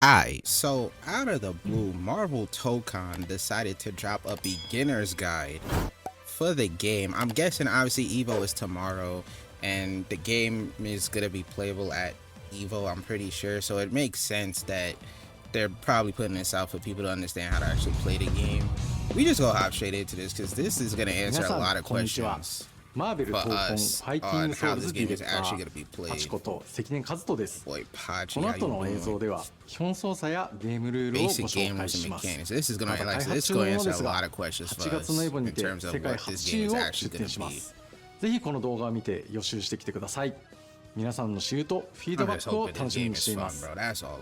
Alright, so out of the blue, Marvel Tokon decided to drop a beginner's guide for the game. I'm guessing obviously Evo is tomorrow, and the game is gonna be playable at Evo, I'm pretty sure. So it makes sense that they're probably putting this out for people to understand how to actually play the game. We just go hop straight into this because this is gonna answer a lot of questions Marvel Tokon Fighting Souls ディレクターパチこと関根和人です。この後の映像では基本操作やゲームルールをご紹介します。また開発中のものですが、8月のエボにて世界8位を出展します。ぜひこの動画を見て予習してきてください。皆さんのシュート、フィードバックを楽しみにしています。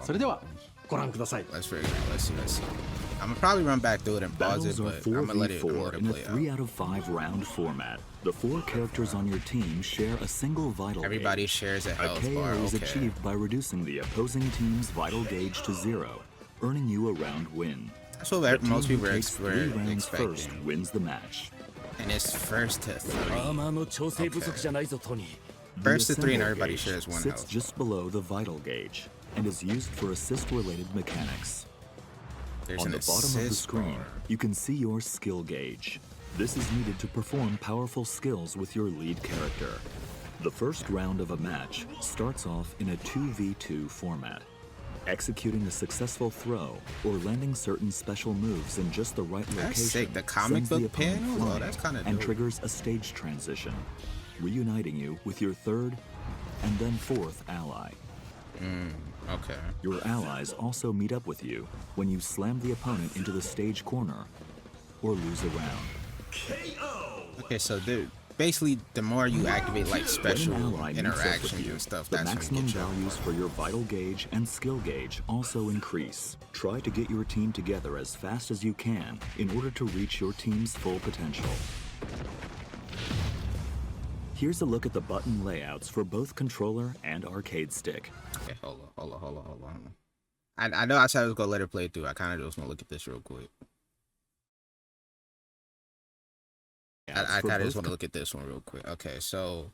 それではご覧ください。I'm gonna probably run back through it and pause it, but I'm gonna let it play out. In a 3 out of 5 round format, the 4 characters on your team share a single vital gauge. Everybody shares a health bar. A KO is achieved by reducing the opposing team's vital gauge to 0, earning you a round win. That's what most people are expecting. 3 rounds first expecting. Wins the match. And it's first to 3. Okay. First to 3 and everybody shares 1 sits health. just below the vital gauge and is used for assist-related mechanics. On the bottom of the screen, you can see your skill gauge. This is needed to perform powerful skills with your lead character. The first round of a match starts off in a 2v2 format. Executing a successful throw or landing certain special moves in just the right location the comic book panel? flying That's kind of and dope. triggers a stage transition, reuniting you with your third and then fourth ally. Okay. Your allies also meet up with you when you slam the opponent into the stage corner or lose a round. Okay, so basically, the more you activate like special interactions and stuff, the that's maximum values for your vital gauge and skill gauge also increase. Try to get your team together as fast as you can in order to reach your team's full potential. Here's a look at the button layouts for both controller and arcade stick. Okay, hold on. I know I said I was gonna let it play through. I kind of just want to look at this real quick. I kind of just want to look at this one real quick. Okay, so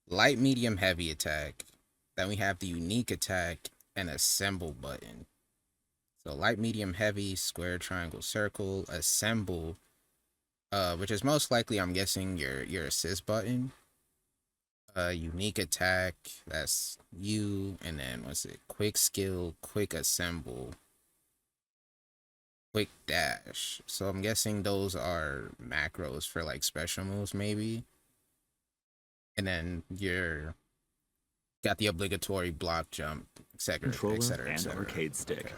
light, medium, heavy attack. Then we have the unique attack and assemble button. So light, medium, heavy, square, triangle, circle, assemble, which is most likely, I'm guessing, your assist button. Unique attack, that's you, and then what's it? Quick skill, quick assemble, quick dash. So I'm guessing those are macros for like special moves, maybe. And then you're got the obligatory block, jump, etc., controller and arcade stick. Okay.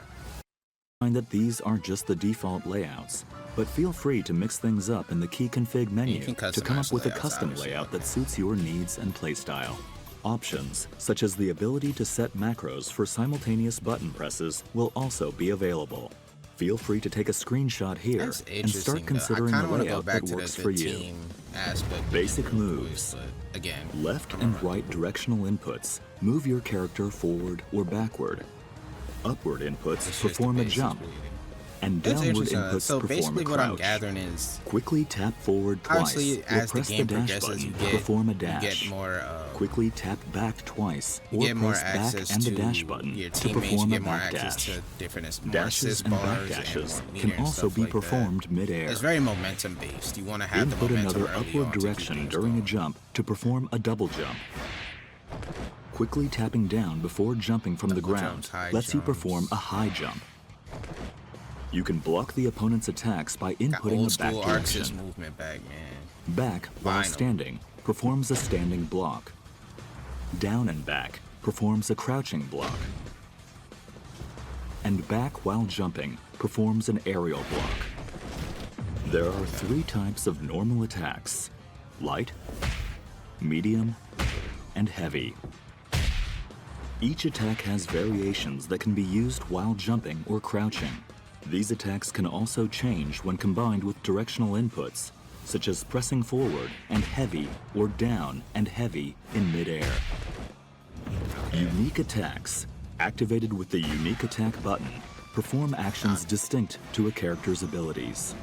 Find that these aren't just the default layouts, but feel free to mix things up in the key config menu to come up with a custom layout that suits your needs and playstyle. Options, such as the ability to set macros for simultaneous button presses, will also be available. Feel free to take a screenshot here and start considering a layout that works for you. Basic moves. Again, left and right directional inputs move your character forward or backward. Upward inputs perform a jump, and downward inputs perform a crouch. What I'm gathering is quickly tap forward twice or press the dash button to perform a dash. Quickly tap back twice or press back and the dash button to perform a back dash. Dashes and back dashes can also be performed mid-air. It's very momentum based. You want to have the momentum input another upward direction during a jump to perform a double jump. Quickly tapping down before jumping from the ground lets you perform a high jump. You can block the opponent's attacks by inputting a back direction. Back while standing performs a standing block. Down and back performs a crouching block. And back while jumping performs an aerial block. There are 3 types of normal attacks: light, medium, and heavy. Each attack has variations that can be used while jumping or crouching. These attacks can also change when combined with directional inputs, such as pressing forward and heavy or down and heavy in mid-air. Unique attacks, activated with the unique attack button, perform actions distinct to a character's abilities.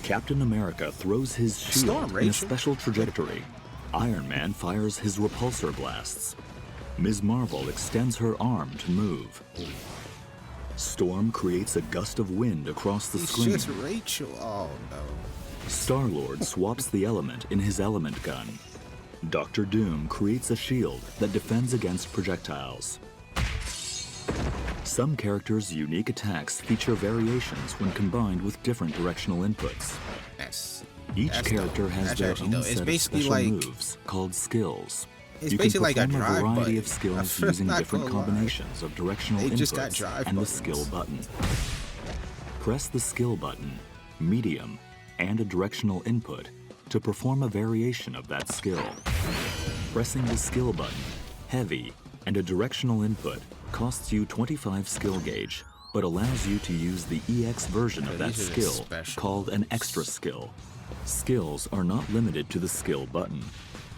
Captain America throws his shield in a special trajectory. Iron Man fires his repulsor blasts. Ms. Marvel extends her arm to move. Storm creates a gust of wind across the screen. It's just Rachel. Oh no. Star-Lord swaps the element in his element gun. Dr. Doom creates a shield that defends against projectiles. Some characters' unique attacks feature variations when combined with different directional inputs. Each character has their own set of special moves called skills. You can perform a variety of skills using different combinations of directional inputs and the skill button. Press the skill button, medium, and a directional input to perform a variation of that skill. Pressing the skill button, heavy, and a directional input costs you 25 skill gauge, but allows you to use the EX version of that skill called an extra skill. Skills are not limited to the skill button.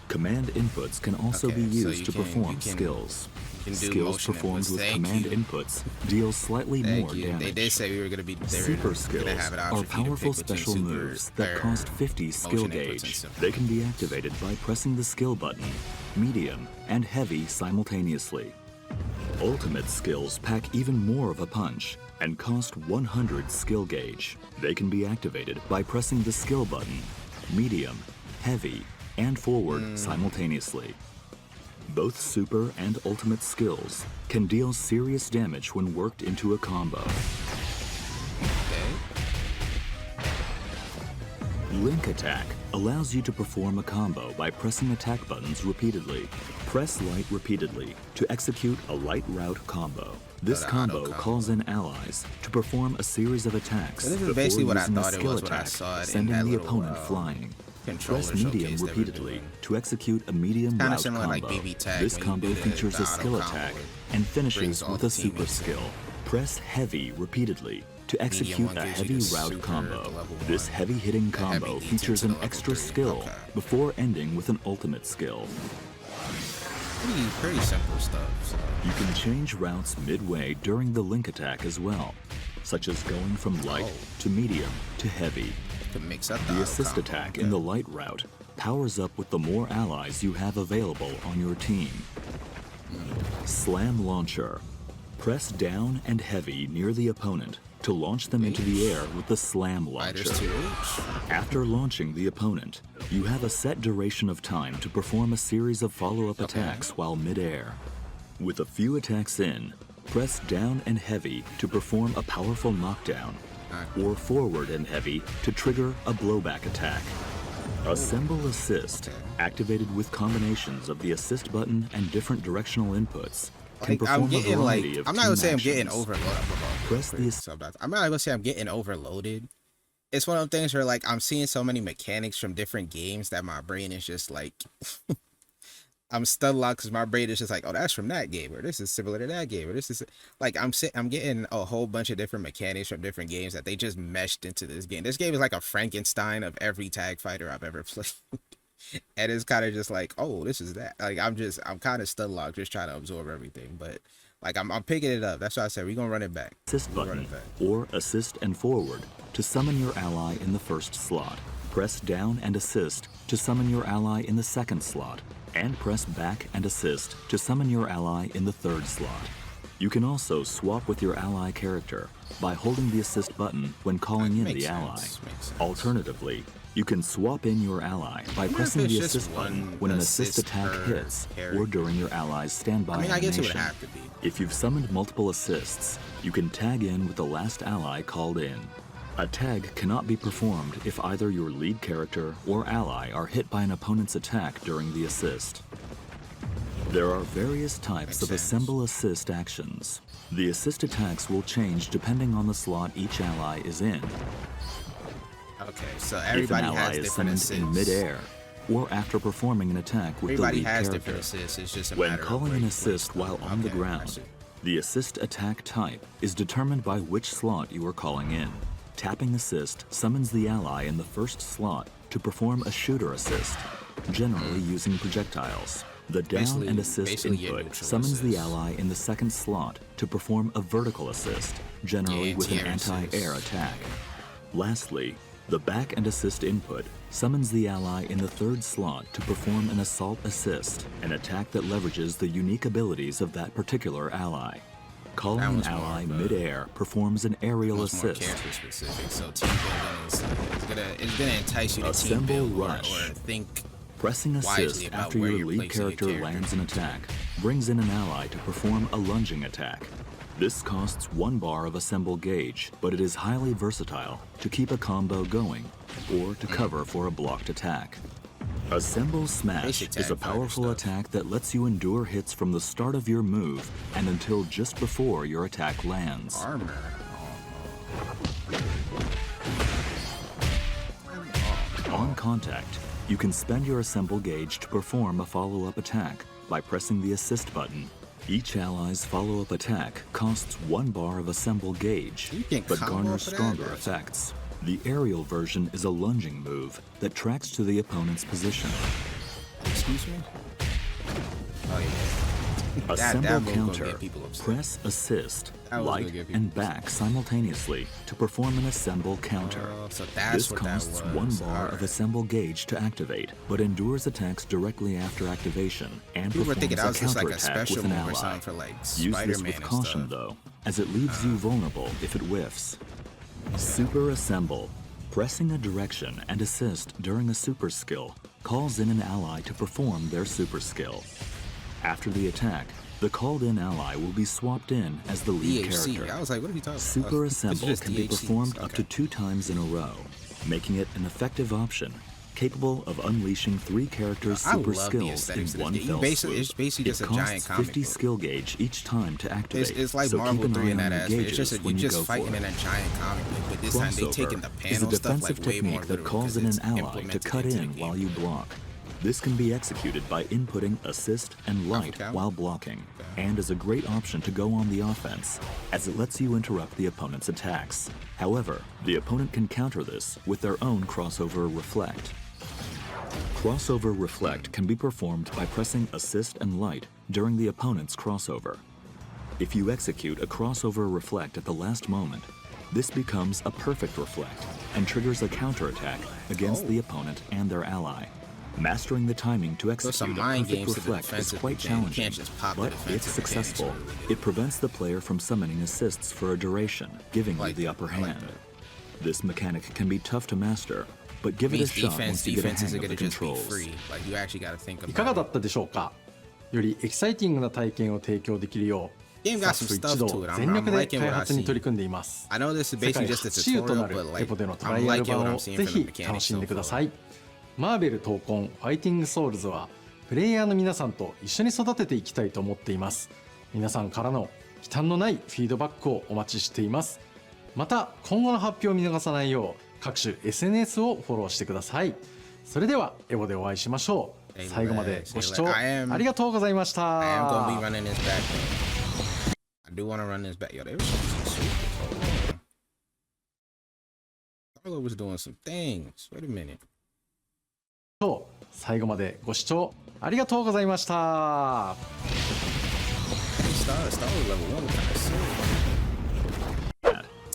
Command inputs can also be used to perform skills. Skills performed with command inputs deal slightly more damage. They did say we were going to be Super skills are powerful special moves that cost 50 skill gauge. They can be activated by pressing the skill button, medium, and heavy simultaneously. Ultimate skills pack even more of a punch and cost 100 skill gauge. They can be activated by pressing the skill button, medium, heavy, and forward simultaneously. Both super and ultimate skills can deal serious damage when worked into a combo. Link attack allows you to perform a combo by pressing attack buttons repeatedly. Press light repeatedly to execute a light route combo. This combo calls in allies to perform a series of attacks before using a skill attack, sending the opponent flying. Press medium repeatedly to execute a medium route combo. This combo features a skill attack and finishes with a super skill. Press heavy repeatedly to execute a heavy route combo. This heavy hitting combo features an extra skill before ending with an ultimate skill. Pretty simple stuff. So. You can change routes midway during the link attack as well, such as going from light to medium to heavy. The assist attack in the light route powers up with the more allies you have available on your team. Slam launcher. Press down and heavy near the opponent to launch them into the air with the slam launcher. After launching the opponent, you have a set duration of time to perform a series of follow-up attacks while mid-air. With a few attacks in, press down and heavy to perform a powerful knockdown, or forward and heavy to trigger a blowback attack. Assemble assist, activated with combinations of the assist button and different directional inputs, can perform a variety of I'm not gonna say I'm getting actions. overloaded. I'm not gonna say I'm getting overloaded. It's one of those things where like I'm seeing so many mechanics from different games that my brain is just like I'm stuck locked because my brain is just like, oh, that's from that game, or this is similar to that game, or this is like I'm getting a whole bunch of different mechanics from different games that they just meshed into this game. This game is like a Frankenstein of every tag fighter I've ever played. And it's kind of just like, oh, this is that. Like I'm kind of stuck locked, just trying to absorb everything. But like I'm picking it up. That's why I said we're gonna run it back. Assist button or assist and forward to summon your ally in the first slot. Press down and assist to summon your ally in the second slot, and press back and assist to summon your ally in the third slot. You can also swap with your ally character by holding the assist button when calling in the ally. Alternatively, you can swap in your ally by pressing the assist button when an assist attack hits or during your ally's standby animation. If you've summoned multiple assists, you can tag in with the last ally called in. A tag cannot be performed if either your lead character or ally are hit by an opponent's attack during the assist. There are various types of assemble assist actions. The assist attacks will change depending on the slot each ally is in. Okay, so everybody has different assists. If an ally is summoned in mid-air, or after performing an attack with the lead character. It's just a when calling an assist while on the ground, the assist attack type is determined by which slot you are calling in. Tapping assist summons the ally in the first slot to perform a shooter assist, generally using projectiles. The down and assist input summons the ally in the second slot to perform a vertical assist, generally with an anti-air attack. Lastly, the back and assist input summons the ally in the third slot to perform an assault assist, an attack that leverages the unique abilities of that particular ally. Calling an ally mid-air performs an aerial assist. More character specific, so team building is gonna entice you to team build or think. Pressing assist after your lead character lands an attack brings in an ally to perform a lunging attack. This costs 1 bar of assemble gauge, but it is highly versatile to keep a combo going or to cover for a blocked attack. Assemble Smash is a powerful attack that lets you endure hits from the start of your move and until just before your attack lands. Armor. On contact, you can spend your assemble gauge to perform a follow-up attack by pressing the assist button. Each ally's follow-up attack costs 1 bar of assemble gauge, but garners stronger effects. The aerial version is a lunging move that tracks to the opponent's position. Excuse me? Oh, yeah. Assemble counter. Press assist, light, and back simultaneously to perform an assemble counter. So this costs 1 bar of assemble gauge to activate, but endures attacks directly after activation and performs a counterattack with an ally. Use this with caution, though, as it leaves you vulnerable if it whiffs. Super Assemble. Pressing a direction and assist during a super skill calls in an ally to perform their super skill. After the attack, the called-in ally will be swapped in as the lead character. I was like, what are you talking about? Super Assemble can be performed up to 2 times in a row, making it an effective option, capable of unleashing 3 characters' super skills in one fell swoop. It's basically just a giant comic 50 skill gauge each time to activate. It's like so Marvel keep an doing eye that on your aspect. It's just when you're you just go fighting for in it. a giant comic book, but this time they taking the is a panel stuff defensive like way more technique that literal calls in because an it's ally to implemented cut into in the while game. you block. This can be executed by inputting assist and light while blocking, and is a great option to go on the offense, as it lets you interrupt the opponent's attacks. However, the opponent can counter this with their own crossover reflect. Crossover reflect can be performed by pressing assist and light during the opponent's crossover. If you execute a crossover reflect at the last moment, this becomes a perfect reflect and triggers a counterattack against the opponent and their ally. Mastering the timing to execute a perfect reflect is quite challenging, but if successful, it prevents the player from summoning assists for a duration, giving you the upper hand. This mechanic can be tough to master, but give it a shot once you get a hang of the controls. いかがだったでしょうか。よりエキサイティングな体験を提供できるよう、スタッフ一同全力で開発に取り組んでいます。世界初となるエポでのトライアル版をぜひ楽しんでください。マーベル闘魂ファイティングソウルズはプレイヤーの皆さんと一緒に育てていきたいと思っています。皆さんからの忌憚のないフィードバックをお待ちしています。また今後の発表を見逃さないよう各種 SNS をフォローしてください。それではエボでお会いしましょう。最後までご視聴ありがとうございました。I do want to run this back. Yo, they were super. Carlo was doing some things. Wait a minute. 最後までご視聴ありがとうございました。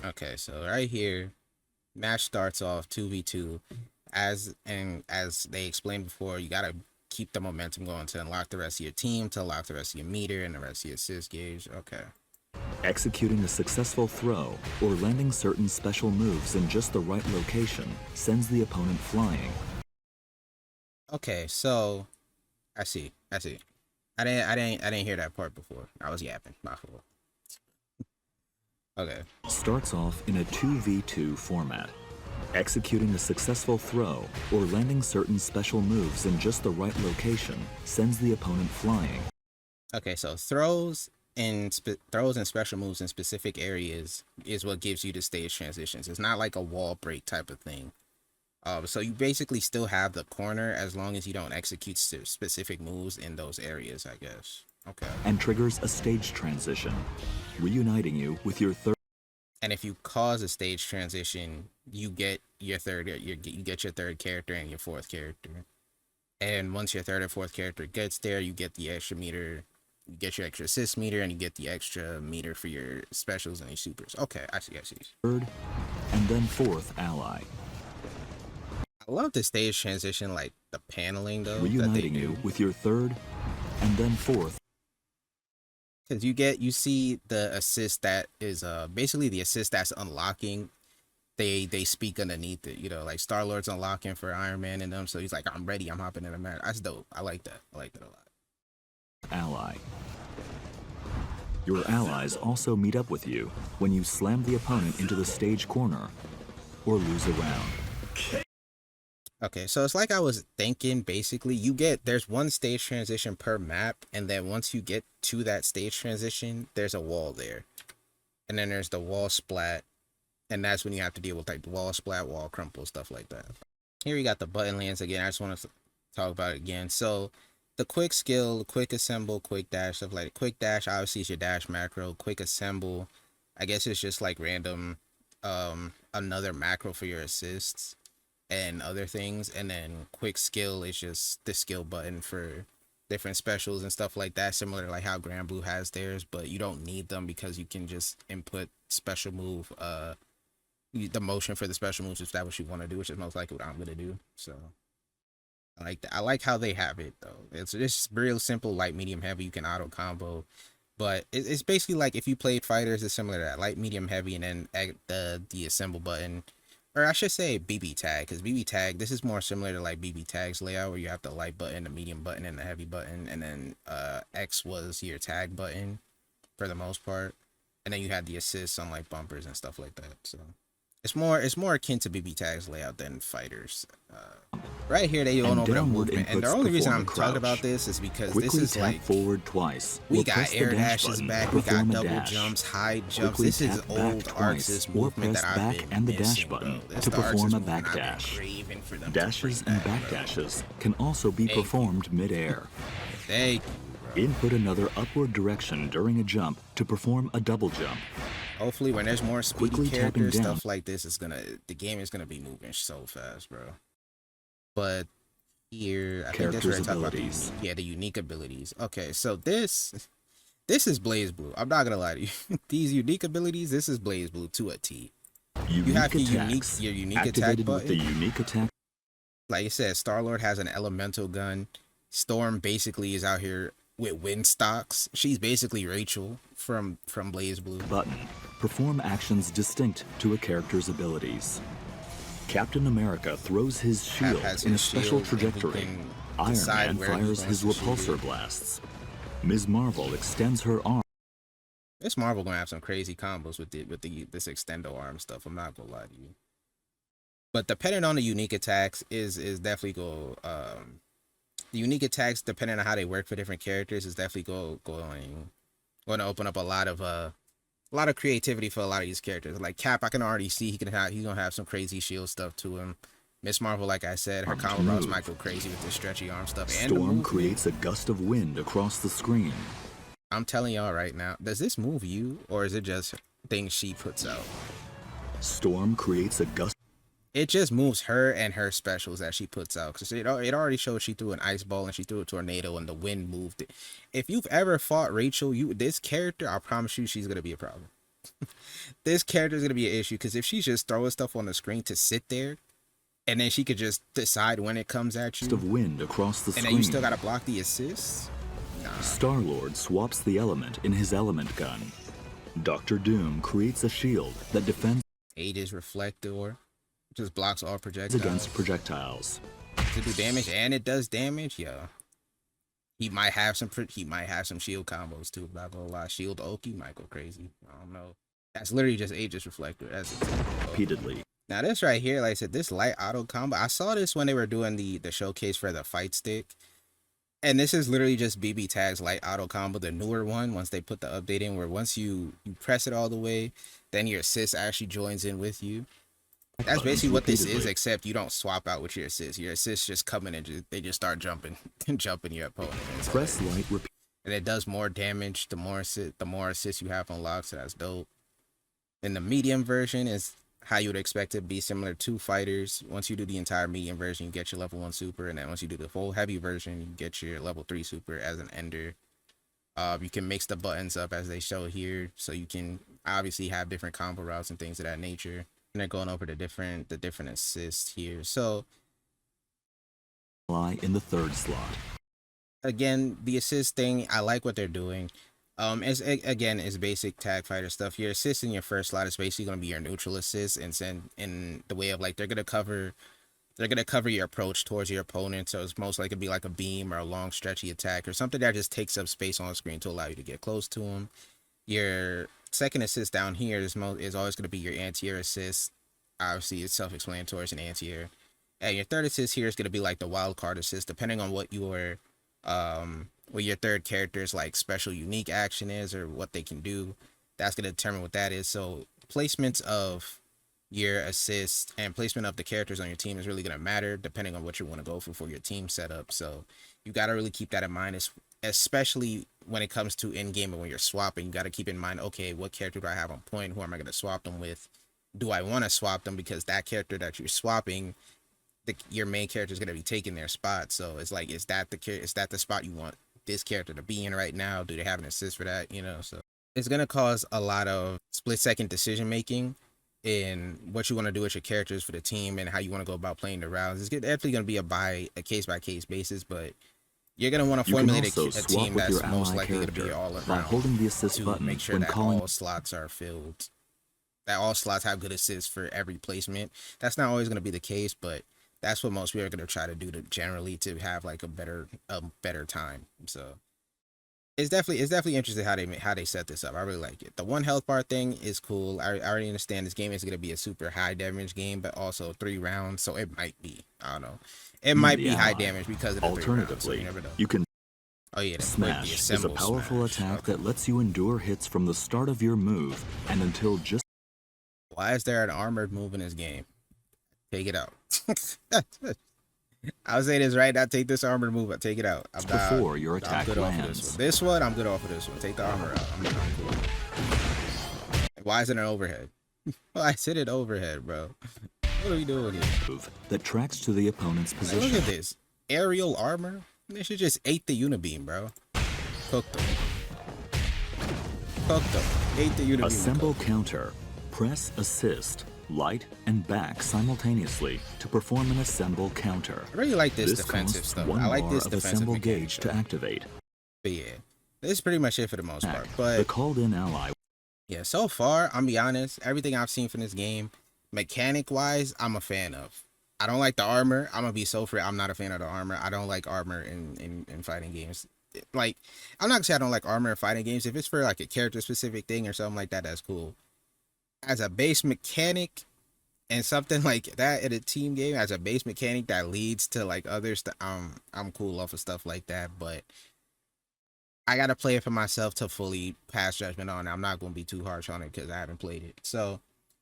Okay, so right here, match starts off 2v2. As they explained before, you gotta keep the momentum going to unlock the rest of your team, to unlock the rest of your meter and the rest of your assist gauge. Okay. Executing a successful throw or landing certain special moves in just the right location sends the opponent flying. Okay, so I see. I didn't hear that part before. I was yapping. My fault. Okay. Starts off in a 2v2 format. Executing a successful throw or landing certain special moves in just the right location sends the opponent flying. Okay, so throws and special moves in specific areas is what gives you the stage transitions. It's not like a wall break type of thing. So you basically still have the corner as long as you don't execute specific moves in those areas, I guess. Okay. And triggers a stage transition, reuniting you with your third. And if you cause a stage transition, you get your third character and your fourth character. And once your third or fourth character gets there, you get the extra meter, you get your extra assist meter, and you get the extra meter for your specials and your supers. Okay, I see. Third, and then fourth ally. I love the stage transition, like the paneling though. Reuniting you with your third and then fourth. Because you see the assist that is basically the assist that's unlocking. They speak underneath it, you know, like Star-Lord's unlocking for Iron Man and them, so he's like, I'm ready, I'm hopping in a match. That's dope. I like that. I like that a lot. Ally. Your allies also meet up with you when you slam the opponent into the stage corner or lose a round. Okay, so it's like I was thinking, basically, there's one stage transition per map, and then once you get to that stage transition, there's a wall there. And then there's the wall splat, and that's when you have to deal with like the wall splat, wall crumple, stuff like that. Here we got the button lands again. I just want to talk about it again. So the quick skill, quick assemble, quick dash, stuff like quick dash obviously is your dash macro. Quick assemble, I guess it's just like random another macro for your assists and other things. And then quick skill is just the skill button for different specials and stuff like that, similar to like how Grand Blue has theirs, but you don't need them because you can just input special move the motion for the special moves if that's what you want to do, which is most likely what I'm gonna do. So I like that. I like how they have it though. It's just real simple, light, medium, heavy. You can auto combo, but it's basically like if you played fighters, it's similar to that: light, medium, heavy, and then the assemble button, or I should say BB tag, because BB tag, this is more similar to like BB tag's layout where you have the light button, the medium button, and the heavy button, and then X was your tag button for the most part, and then you had the assists on like bumpers and stuff like that. So it's more akin to BB tag's layout than fighters. Right here, they going over the movement, and the only reason I'm talking about this is because this is like forward twice. We got air dashes back, we got double jumps, high jumps. This is old Arxis movement that I've been and the dash missing, button bro. to perform a back dash. Dashes and back dashes can also be performed mid-air. Thank you. Input another upward direction during a jump to perform a double jump. Hopefully, when there's more speedy characters, stuff like this the game is gonna be moving so fast, bro. But here, I think that's where I talk about the unique abilities. Okay, so this is Blaze Blue. I'm not gonna lie to you. These unique abilities, this is Blaze Blue to a T. You have your unique attack button. With the unique attack. Like I said, Star-Lord has an elemental gun. Storm basically is out here with wind stocks. She's basically Rachel from Blaze Blue. Button. Perform actions distinct to a character's abilities. Captain America throws his shield in a special trajectory. Iron Man fires his repulsor blasts. Ms. Marvel extends her arm. This Marvel gonna have some crazy combos with this extendo arm stuff. I'm not gonna lie to you. But depending on the unique attacks is definitely go the unique attacks, depending on how they work for different characters, is definitely going to open up a lot of creativity for a lot of these characters. Like Cap, I can already see he's gonna have some crazy shield stuff to him. Miss Marvel, like I said, her combo routes might go crazy with the stretchy arm stuff. And Storm creates a gust of wind across the screen. I'm telling y'all right now, does this move you, or is it just things she puts out? Storm creates a gust. It just moves her and her specials that she puts out. Because it already showed she threw an ice ball and she threw a tornado and the wind moved it. If you've ever fought Rachel, this character, I promise you, she's going to be a problem. This character is going to be an issue. Because if she's just throwing stuff on the screen to sit there, and then she could just decide when it comes at you. Of wind across the screen. And then you still got to block the assists? Nah. Star-Lord swaps the element in his element gun. Dr. Doom creates a shield that defends Aegis Reflector. Just blocks all projectiles. Against projectiles. To do damage, and it does damage. Yeah, he might have some shield combos too. Not gonna lie, shield Oki might go crazy. I don't know. That's literally just Aegis Reflector. That's repeatedly. Now this right here, like I said, this light auto combo. I saw this when they were doing the showcase for the fight stick, and this is literally just BB Tag's light auto combo, the newer one. Once they put the update in, where once you press it all the way, then your assist actually joins in with you. That's basically what this is, except you don't swap out with your assist. Your assists just come in and they just start jumping your opponent. Press light repeat. And it does more damage the more assists you have unlocked, so that's dope. And the medium version is how you would expect it to be, similar to fighters. Once you do the entire medium version, you get your level 1 super, and then once you do the full heavy version, you get your level 3 super as an ender. You can mix the buttons up as they show here, so you can obviously have different combo routes and things of that nature. And they're going over the different assists here. So in the third slot. Again, the assist thing, I like what they're doing. Again, it's basic tag fighter stuff. Your assist in your first slot is basically going to be your neutral assist, and send in the way of like they're gonna cover your approach towards your opponent. So it's most likely to be like a beam or a long stretchy attack or something that just takes up space on screen to allow you to get close to them. Your second assist down here is always going to be your anti-air assist. Obviously, it's self-explanatory, it's an anti-air. And your third assist here is going to be like the wild card assist, depending on what your third character's like special unique action is or what they can do. That's going to determine what that is. So placements of your assist and placement of the characters on your team is really going to matter depending on what you want to go for your team setup. So you got to really keep that in mind, especially when it comes to in-game and when you're swapping. You got to keep in mind, okay, what character do I have on point? Who am I going to swap them with? Do I want to swap them? Because that character that you're swapping, your main character is going to be taking their spot. So it's like, is that the spot you want this character to be in right now? Do they have an assist for that? So it's going to cause a lot of split-second decision making in what you want to do with your characters for the team and how you want to go about playing the rounds. It's definitely going to be a case-by-case basis, but you're going to want to formulate a team that's most likely going to be all around by holding the assist to button make sure that all slots are filled, that all slots have good assists for every placement. That's not always going to be the case, but that's what most people are going to try to do to have like a better time. So it's definitely interesting how they set this up. I really like it. The one health bar thing is cool. I already understand this game is going to be a super high damage game, but also 3 rounds, so it might be. I don't know. It might be high damage because of the 3 rounds. So you never know. You can. Oh yeah, Smash is a powerful attack that lets you endure hits from the start of your move and until just. Why is there an armored move in this game? Take it out. I'll say this right now. Take this armored move. I'll take it out. Before your attack good lands. Off of this one. I'm good off of this one. Take the armor out. I'm cool. Why is it an overhead? Why is it an overhead, bro? What are we doing here? That tracks to the opponent's position. Look at this. Aerial armor? They should just ate the unibeam, bro. Cooked them. Ate the unibeam. Assemble counter. Press assist, light, and back simultaneously to perform an assemble counter. I really like this defensive stuff. I like this defensive assemble gauge to activate. But yeah, this is pretty much it for the most part. But the called-in ally. Yeah, so far, I'm be honest, everything I've seen from this game, mechanic-wise, I'm a fan of. I don't like the armor. I'm gonna be so free. I'm not a fan of the armor. I don't like armor in fighting games. Like, I'm not gonna say I don't like armor in fighting games. If it's for like a character-specific thing or something like that, that's cool. As a base mechanic and something like that in a team game, as a base mechanic that leads to like others, I'm cool off of stuff like that. But I gotta play it for myself to fully pass judgment on it. I'm not gonna be too harsh on it because I haven't played it. So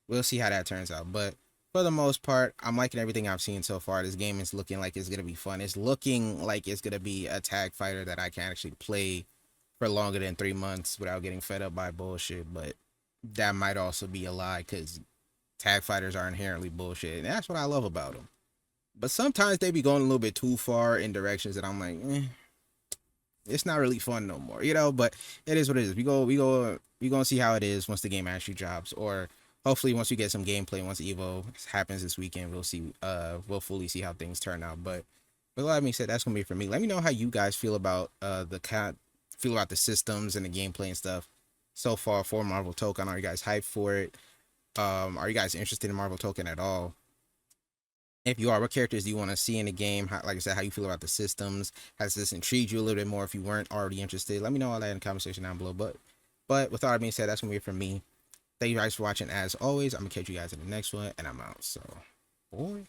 we'll see how that turns out. But for the most part, I'm liking everything I've seen so far. This game is looking like it's gonna be fun. It's looking like it's gonna be a tag fighter that I can actually play for longer than 3 months without getting fed up by bullshit. But that might also be a lie because tag fighters are inherently bullshit, and that's what I love about them. But sometimes they be going a little bit too far in directions that I'm like, it's not really fun no more, But it is what it is. We gonna see how it is once the game actually drops, or hopefully once we get some gameplay. Once Evo happens this weekend, we'll see. We'll fully see how things turn out. But with that being said, that's gonna be it for me. Let me know how you guys feel about the systems and the gameplay and stuff so far for Marvel Tokon. Are you guys hyped for it? Are you guys interested in Marvel Tokon at all? If you are, what characters do you want to see in the game? Like I said, how you feel about the systems? Has this intrigued you a little bit more if you weren't already interested? Let me know all that in the comment section down below. But with all that being said, that's going to be it from me. Thank you guys for watching. As always, I'm going to catch you guys in the next one, and I'm out. So, boy.